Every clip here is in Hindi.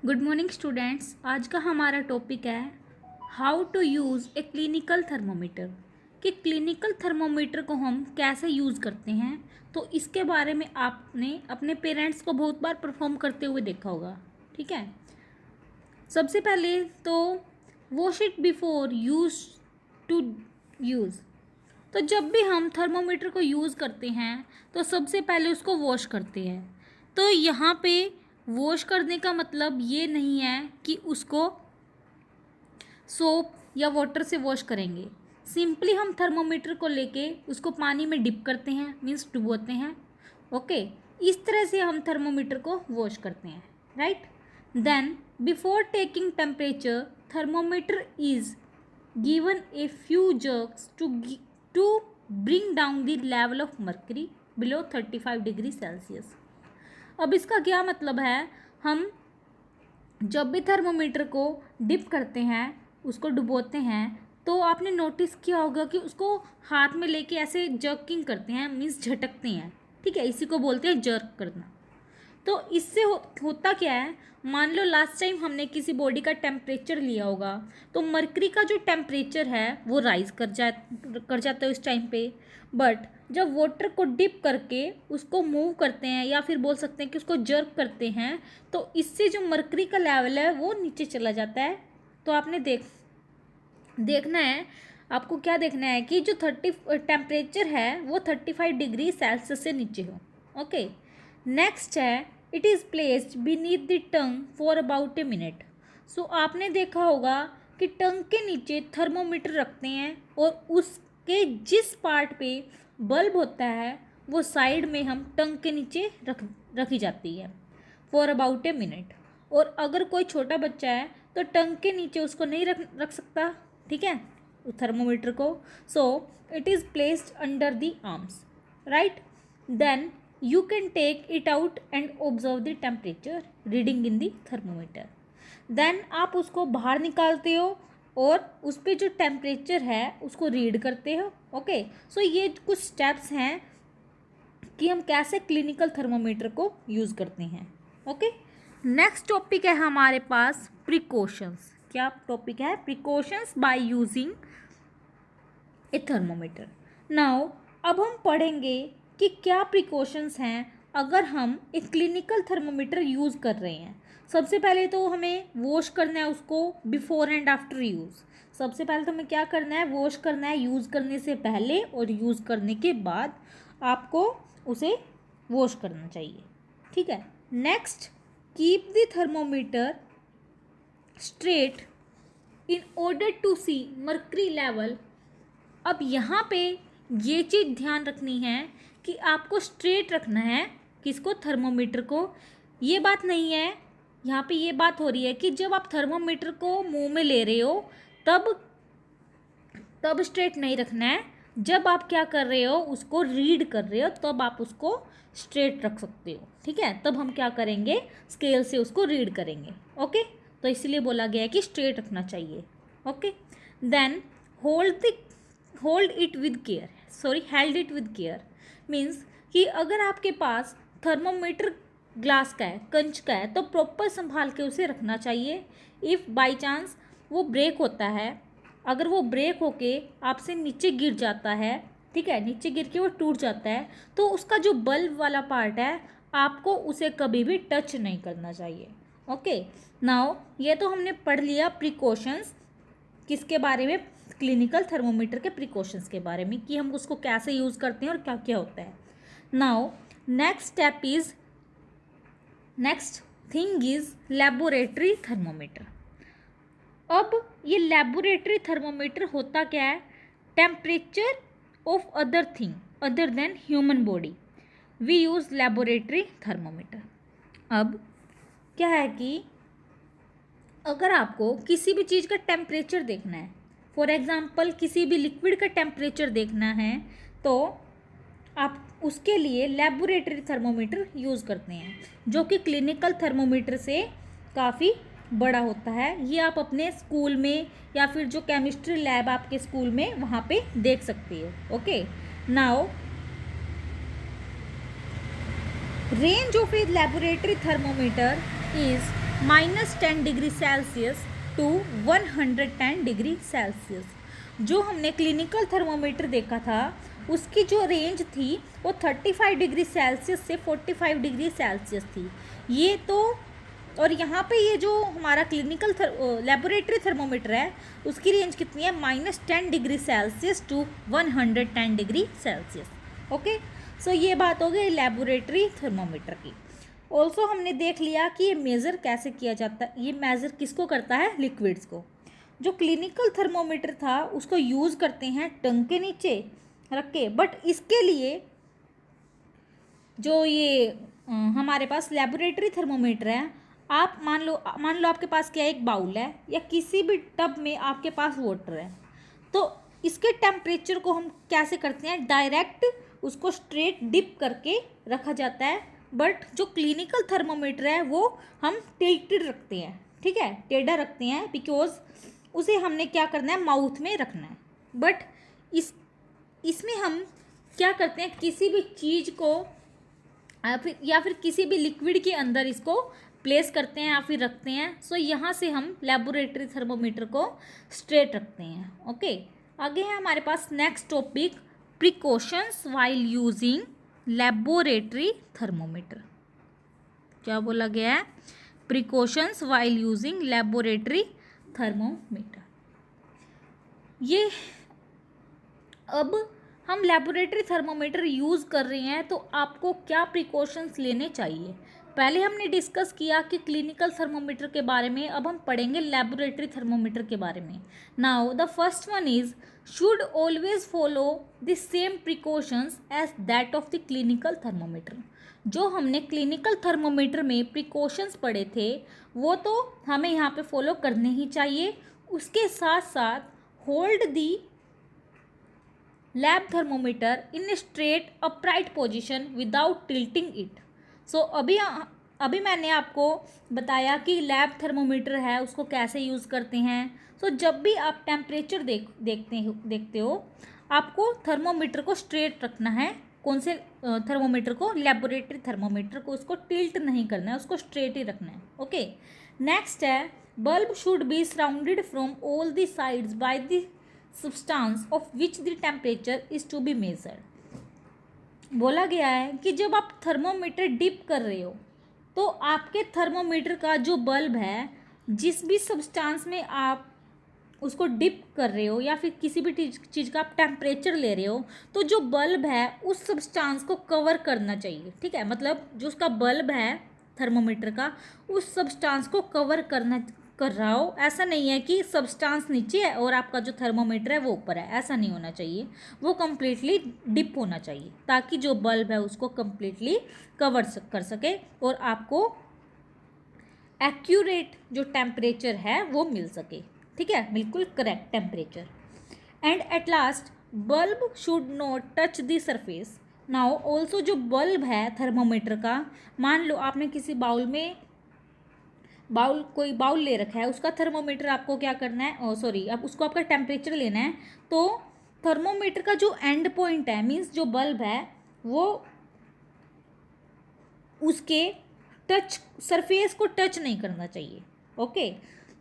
Good morning students. आज का हमारा टॉपिक है how to use a clinical thermometer. कि क्लिनिकल थर्मोमीटर को हम कैसे यूज़ करते हैं, तो इसके बारे में आपने अपने पेरेंट्स को बहुत बार परफॉर्म करते हुए देखा होगा। ठीक है, सबसे पहले तो wash it before to use. तो जब भी हम थर्मोमीटर को यूज़ करते हैं तो सबसे पहले उसको वॉश करते हैं। तो यहाँ पे वॉश करने का मतलब ये नहीं है कि उसको सोप या वाटर से वॉश करेंगे। सिंपली हम थर्मोमीटर को लेके उसको पानी में डिप करते हैं, मीन्स डुबोते हैं। ओके, इस तरह से हम थर्मोमीटर को वॉश करते हैं, right. Then before taking temperature thermometer is given a few jerks to bring down the level of mercury below 35 degree Celsius. अब इसका क्या मतलब है, हम जब भी थर्मोमीटर को डिप करते हैं, उसको डुबोते हैं, तो आपने नोटिस किया होगा कि उसको हाथ में लेके ऐसे जर्किंग करते हैं, मीन्स झटकते हैं। ठीक है, इसी को बोलते हैं जर्क करना। तो इससे होता क्या है, मान लो लास्ट टाइम हमने किसी बॉडी का टेम्परेचर लिया होगा, तो मरकरी का जो टेम्परेचर है वो राइज कर जाता है उस टाइम पे। बट जब वाटर को डिप करके उसको मूव करते हैं, या फिर बोल सकते हैं कि उसको जर्क करते हैं, तो इससे जो मरकरी का लेवल है वो नीचे चला जाता है। तो आपने देखना है, आपको क्या देखना है कि जो टेम्परेचर है वो 35 डिग्री सेल्सियस से नीचे हो। ओके, नेक्स्ट है it is placed beneath the tongue for about a minute. So आपने देखा होगा कि टंग के नीचे थर्मोमीटर रखते हैं और उसके जिस पार्ट पे बल्ब होता है वो साइड में हम टंग के नीचे रखी जाती है फॉर अबाउट ए मिनट। और अगर कोई छोटा बच्चा है तो टंग के नीचे उसको नहीं रख सकता, ठीक है, थर्मोमीटर को। So it is placed under the arms, right. Then you can take it out and observe the temperature reading in the thermometer. then आप उसको बाहर निकालते हो और उस पर जो टेम्परेचर है उसको रीड करते हो। ओके, सो ये कुछ स्टेप्स हैं कि हम कैसे क्लिनिकल थर्मोमीटर को यूज़ करते हैं। ओके, नेक्स्ट टॉपिक है हमारे पास प्रिकॉशंस। क्या टॉपिक है? Precautions by using A thermometer. Now अब हम पढ़ेंगे कि क्या प्रिकॉशंस हैं अगर हम एक क्लिनिकल थर्मोमीटर यूज़ कर रहे हैं। सबसे पहले तो हमें वॉश करना है उसको बिफोर एंड आफ्टर यूज़। सबसे पहले तो हमें क्या करना है, वॉश करना है यूज़ करने से पहले, और यूज़ करने के बाद आपको उसे वॉश करना चाहिए। ठीक है, next, keep the thermometer straight in order to see mercury level. अब यहाँ पे ये चीज़ ध्यान रखनी है कि आपको स्ट्रेट रखना है किसको, थर्मोमीटर को। ये बात नहीं है, यहाँ पे ये बात हो रही है कि जब आप थर्मोमीटर को मुंह में ले रहे हो तब स्ट्रेट नहीं रखना है। जब आप क्या कर रहे हो, उसको रीड कर रहे हो, तब आप उसको स्ट्रेट रख सकते हो। ठीक है, तब हम क्या करेंगे, स्केल से उसको रीड करेंगे। ओके, तो इसलिए बोला गया है कि स्ट्रेट रखना चाहिए। Okay, then held it with care means कि अगर आपके पास थर्मोमीटर ग्लास का है, कंच का है, तो प्रॉपर संभाल के उसे रखना चाहिए। इफ़ बाय चांस वो ब्रेक होता है, अगर वो ब्रेक होके आपसे नीचे गिर जाता है, ठीक है, नीचे गिर के वो टूट जाता है, तो उसका जो बल्ब वाला पार्ट है आपको उसे कभी भी टच नहीं करना चाहिए। ओके, नाउ ये तो हमने पढ़ लिया प्रिकॉशंस किसके बारे में, क्लिनिकल थर्मोमीटर के प्रिकॉशंस के बारे में, कि हम उसको कैसे यूज़ करते हैं और क्या क्या होता है। Now next thing is laboratory thermometer. अब ये लेबोरेटरी थर्मोमीटर होता क्या है, temperature of other thing other than human body we use laboratory thermometer. अब क्या है कि अगर आपको किसी भी चीज़ का टेम्परेचर देखना है, फॉर एग्ज़ाम्पल किसी भी लिक्विड का टेम्परेचर देखना है, तो आप उसके लिए लेबोरेटरी थर्मोमीटर यूज़ करते हैं, जो कि क्लिनिकल थर्मोमीटर से काफ़ी बड़ा होता है। ये आप अपने स्कूल में या फिर जो केमिस्ट्री लैब आपके स्कूल में वहाँ पे देख सकते हो। Okay, now range of a laboratory thermometer is -10 degree Celsius to 110 degree Celsius. जो हमने क्लिनिकल थर्मोमीटर देखा था उसकी जो रेंज थी वो 35 डिग्री सेल्सियस से 45 डिग्री सेल्सियस थी। ये तो और यहाँ पे ये जो हमारा क्लिनिकल लेबोरेटरी थर्मोमीटर है उसकी रेंज कितनी है, -10 degree Celsius to 110 degree Celsius. Okay, so ये बात हो गई लेबोरेटरी थर्मोमीटर की। ऑल्सो हमने देख लिया कि ये मेज़र कैसे किया जाता है। ये मेज़र किसको करता है, लिक्विड्स को। जो क्लिनिकल थर्मोमीटर था उसको यूज़ करते हैं टंग के नीचे रख के, बट इसके लिए जो ये हमारे पास लेबोरेटरी थर्मोमीटर है, आप मान लो आपके पास क्या है, एक बाउल है या किसी भी टब में आपके पास वाटर है, तो इसके टेम्परेचर को हम कैसे करते हैं, डायरेक्ट उसको स्ट्रेट डिप करके रखा जाता है। बट जो क्लिनिकल थर्मोमीटर है वो हम टिल्टेड रखते हैं, ठीक है, टेढ़ा रखते हैं, बिकॉज उसे हमने क्या करना है, माउथ में रखना है। बट इसमें हम क्या करते हैं, किसी भी चीज़ को या फिर किसी भी लिक्विड के अंदर इसको प्लेस करते हैं या फिर रखते हैं। सो यहाँ से हम लेबोरेटरी थर्मोमीटर को स्ट्रेट रखते हैं। ओके, आगे है हमारे पास next topic, precautions while using laboratory thermometer. क्या बोला गया है, precautions while using laboratory thermometer. ये अब हम लेबोरेटरी थर्मोमीटर यूज़ कर रहे हैं तो आपको क्या प्रिकॉशंस लेने चाहिए। पहले हमने डिस्कस किया कि क्लिनिकल थर्मोमीटर के बारे में, अब हम पढ़ेंगे लेबोरेटरी थर्मोमीटर के बारे में। Now the first one is should always follow the same precautions as that of the clinical thermometer. जो हमने क्लिनिकल थर्मोमीटर में प्रिकॉशंस पढ़े थे वो तो हमें यहाँ पे फॉलो करने ही चाहिए। उसके साथ साथ hold the lab thermometer in straight upright position without tilting it. So अभी मैंने आपको बताया कि लैब थर्मोमीटर है उसको कैसे यूज़ करते हैं। सो जब भी आप टेम्परेचर देखते हो आपको थर्मोमीटर को स्ट्रेट रखना है। कौन से थर्मोमीटर को, लेबोरेटरी थर्मोमीटर को, उसको टिल्ट नहीं करना है, उसको स्ट्रेट ही रखना है। ओके, नेक्स्ट है bulb should be surrounded from all the sides by the substance of which the temperature is to be measured। बोला गया है कि जब आप थर्मोमीटर डिप कर रहे हो तो आपके थर्मोमीटर का जो बल्ब है, जिस भी सब्सटेंस में आप उसको डिप कर रहे हो या फिर किसी भी चीज़ का आप टेम्परेचर ले रहे हो, तो जो बल्ब है उस सब्सटेंस को कवर करना चाहिए। ठीक है, मतलब जो उसका बल्ब है थर्मोमीटर का उस सब्सटेंस को कवर कर रहा हो। ऐसा नहीं है कि सब्सटेंस नीचे है और आपका जो थर्मोमीटर है वो ऊपर है, ऐसा नहीं होना चाहिए। वो कम्प्लीटली डिप होना चाहिए ताकि जो बल्ब है उसको कम्प्लीटली कवर कर सके और आपको एक्यूरेट जो टेम्परेचर है वो मिल सके। ठीक है, बिल्कुल correct temperature. And at last bulb should not touch the surface. Now also जो बल्ब है थर्मोमीटर का, मान लो आपने किसी कोई बाउल ले रखा है, उसका थर्मोमीटर आपको क्या करना है, अब उसको आपका टेम्परेचर लेना है। तो थर्मोमीटर का जो एंड पॉइंट है, मीन्स जो बल्ब है वो उसके सरफेस को टच नहीं करना चाहिए। ओके,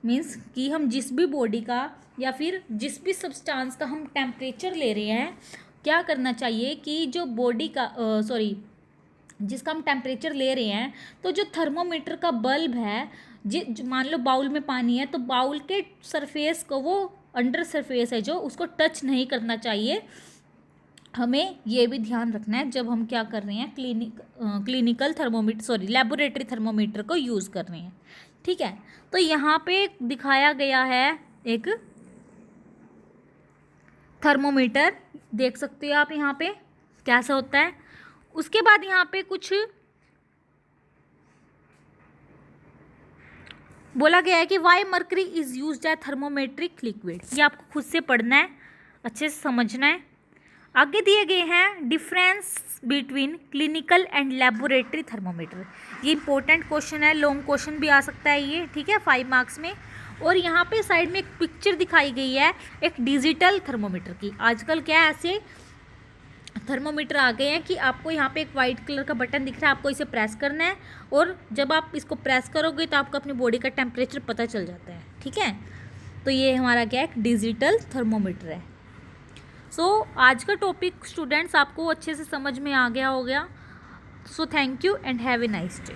मीन्स कि हम जिस भी बॉडी का या फिर जिस भी सब्सटेंस का हम टेम्परेचर ले रहे हैं, क्या करना चाहिए कि जो बॉडी का जिसका हम टेम्परेचर ले रहे हैं, तो जो थर्मोमीटर का बल्ब है, मान लो बाउल में पानी है तो बाउल के सरफेस को, वो अंडर सरफेस है जो, उसको टच नहीं करना चाहिए। हमें ये भी ध्यान रखना है जब हम क्या कर रहे हैं, क्लिनिकल थर्मोमीटर लेबोरेटरी थर्मोमीटर को यूज़ कर रहे हैं। ठीक है, तो यहाँ पे दिखाया गया है एक थर्मोमीटर, देख सकते हो आप यहाँ पे कैसा होता है। उसके बाद यहाँ पे कुछ बोला गया है कि why mercury is used as thermometric liquid. ये आपको खुद से पढ़ना है, अच्छे से समझना है। आगे दिए गए हैं difference between clinical and laboratory thermometer. ये इंपॉर्टेंट क्वेश्चन है, लॉन्ग क्वेश्चन भी आ सकता है ये, ठीक है, 5 मार्क्स में। और यहाँ पे साइड में एक पिक्चर दिखाई गई है एक डिजिटल थर्मोमीटर की। आजकल क्या है, ऐसे थर्मोमीटर आ गए हैं कि आपको यहाँ पे एक वाइट कलर का बटन दिख रहा है, आपको इसे प्रेस करना है और जब आप इसको प्रेस करोगे तो आपको अपनी बॉडी का टेम्परेचर पता चल जाता है, ठीक है। तो ये हमारा क्या है, डिजिटल थर्मोमीटर है। सो आज का टॉपिक स्टूडेंट्स आपको अच्छे से समझ में आ गया हो गया। So thank you and have a nice day.